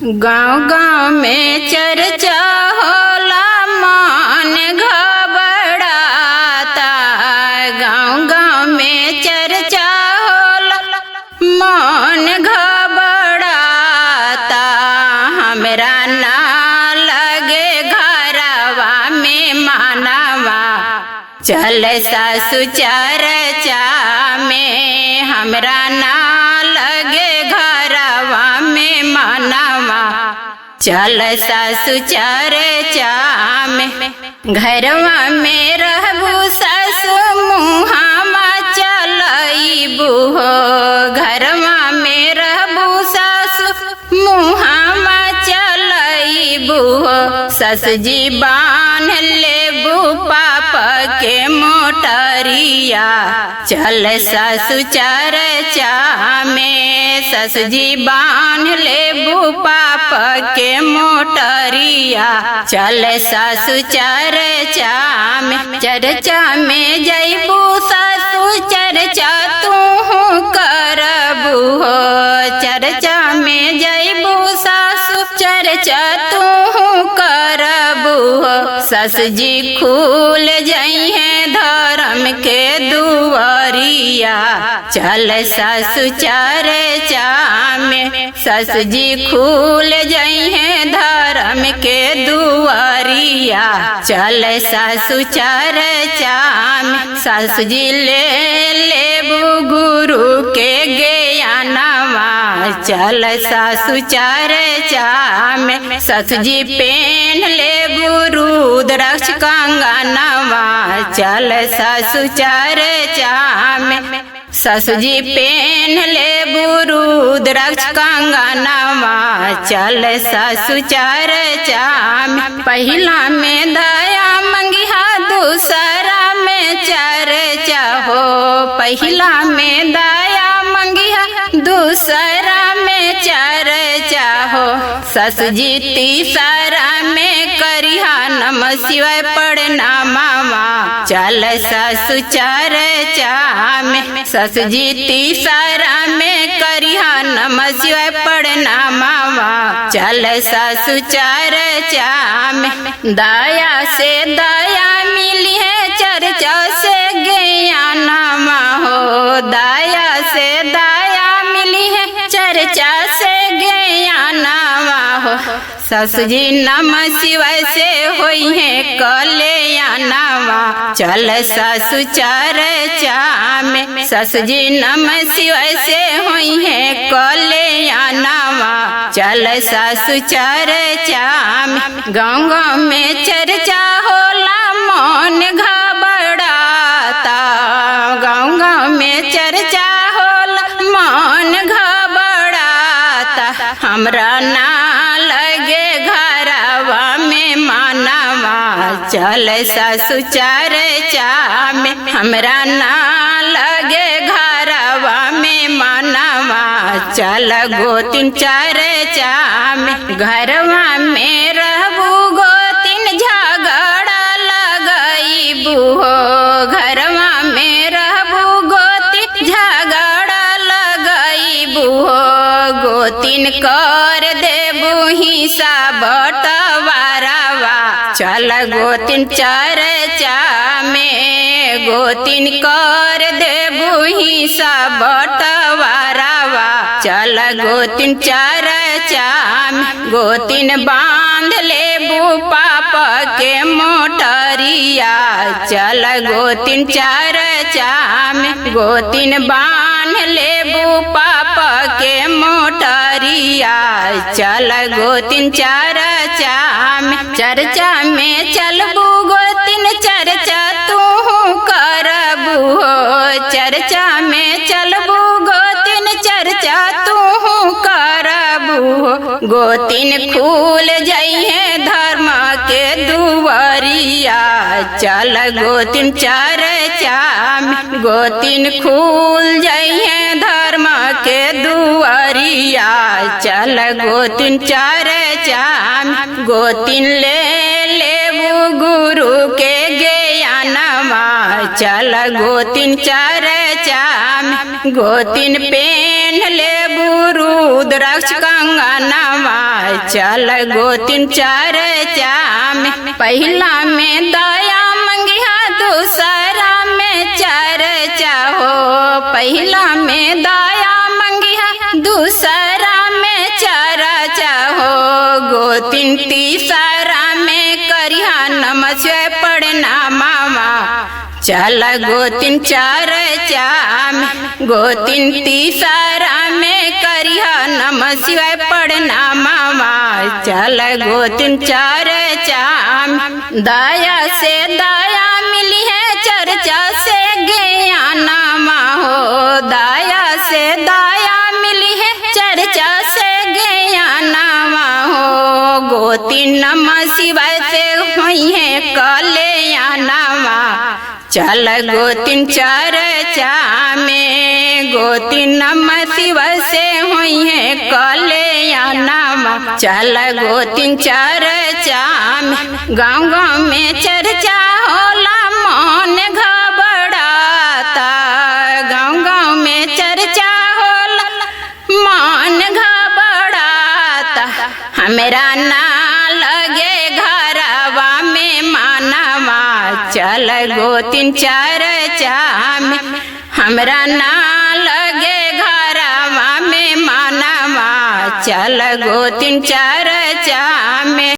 गाँव गाँव में चर्चा होला मन घबराता। गाँव गाँव में चर्चा होला मन घबराता। हमरा ना लगे घरवा में मानवा चल सासु चर्चा में। हमरा ना लगे घरवा में मानवा चल सासु चर्चा में। घरवा में रहबू सासु मुहावा चलईबू हो। घरवा में रहबू सासु मुहावा चलईबू हो। सासु जी बांध लेबू पापा के मोटरिया चल सासु चर्चा में। सासु जी बांध लेबू पापा के मोटरिया चल सासु चर्चा में। चर्चा में जईबू सासु चर्चा तू करबू हो। चर्चा में जईबू सासु चर्चा तू करबू हो। सासु जी खुल जइहे धर्म के दुआरिया चल सासु चर्चा में। सासु जी खुल जइहे धर्म के दुआरिया चल सासु चर्चा में। सासु जी ले लेबू गुरु के ज्ञानवा चल सासु चर्चा में। सासु जी पेन लेबू रुद्राक्ष कंगनवा चल सासु चर्चा में। सासु जी पेन लेबू रुद्राक्ष कंगनवा चल सासु चर्चा में। पहिला में दया मंगिहा दूसरा में चर्चा हो। पहिला में दया मंगिहा दूसरा में चर्चा हो। सासु जी तीसरा में करिहा नमः शिवाय प्रणामवा चल सासु चर्चा में। सासु जी तीसरा में करिहा नमः शिवाय प्रणामवा चल सासु चर्चा में। दया से दया मिली है चर्चा से ज्ञानवा हो। दया से दया मिली है चर्चा से ज्ञानवा हो। सासु जी नमः शिवाय से होई है कल्याणवा चल सासु चर्चा में। सासु जी नमः शिवाय से होई है कल्याणवा चल सासु चर्चा में। गाँव गाँव में चर्चा होला मन घबराता। गाँव गाँव में चर्चा होला मन घबराता। हमरा ना लगे घरवा में मानवा चल सासु चर्चा में। हमरा ना लगे घरवा में मानवा चल गोतिन चर्चा में। घरवा में रहबू गोतिन झगड़ा लगईबू हो। घरवा में रहबू गोतिन झगड़ा लगईबू हो। गोतिन कर देबू हिस्सा बटवारावा चल गोतिन चर्चा में। गोतिन कर देबू हिस्सा बटवारावा चल गोतिन चर्चा में। गोतिन बांध लेबू पापा के मोटरिया चल गोतिन चर्चा में। गोतिन बांध लेबू पापा के मोटरिया चल गोतिन चर्चा में। चर्चा में चलबू गोतिन चर्चा तू करबू हो। चर्चा में चलबू गोतिन चर्चा तू करबू हो। गोतिन खुल जइहे धर्म के दुआरिया चल गोतिन चर्चा में। गोतिन खुल जइहे धर्म के दुआरिया चल गोतिन चर्चा में। गोतिन ले लेबू गुरु के ज्ञानवा चल गोतिन चर्चा में। गोतिन पेन लेबू रुद्राक्ष कंगनवा चल गोतिन चर्चा में। पहला में दया मंगिया दूसरा में चर्चा हो, पहला में दया मंगिया दूसरा में चर्चा हो। गोतिन तीसरा में करिया नमः शिवाय पढ़ना मामा। चल गोतिन चर्चा में। गोतिन तीसरा में करिया नमः शिवाय पढ़ना मामा। चल गोतिन चर्चा में। दया से दया मिली है, चर्चा से ज्ञान हो। दया से दया मिली है, चर्चा से ज्ञान हो। गोतिन नमः शिवाय से हुई है कल्याणवा। चल गोतिन चर्चा में। गोतिन नमः शिवाय से हुई है कल्याणवा। चल गोतिन चर्चा में। गाँव गाँव में चर्चा होला मन घबराता। गाँव गाँव में चर्चा होला मन घबराता। हमरा ना लगे घरवा में मानवा। चल गोतिन चर्चा में। हमरा ना लगे घरवा में मानवा। चल गोतिन चर्चा में।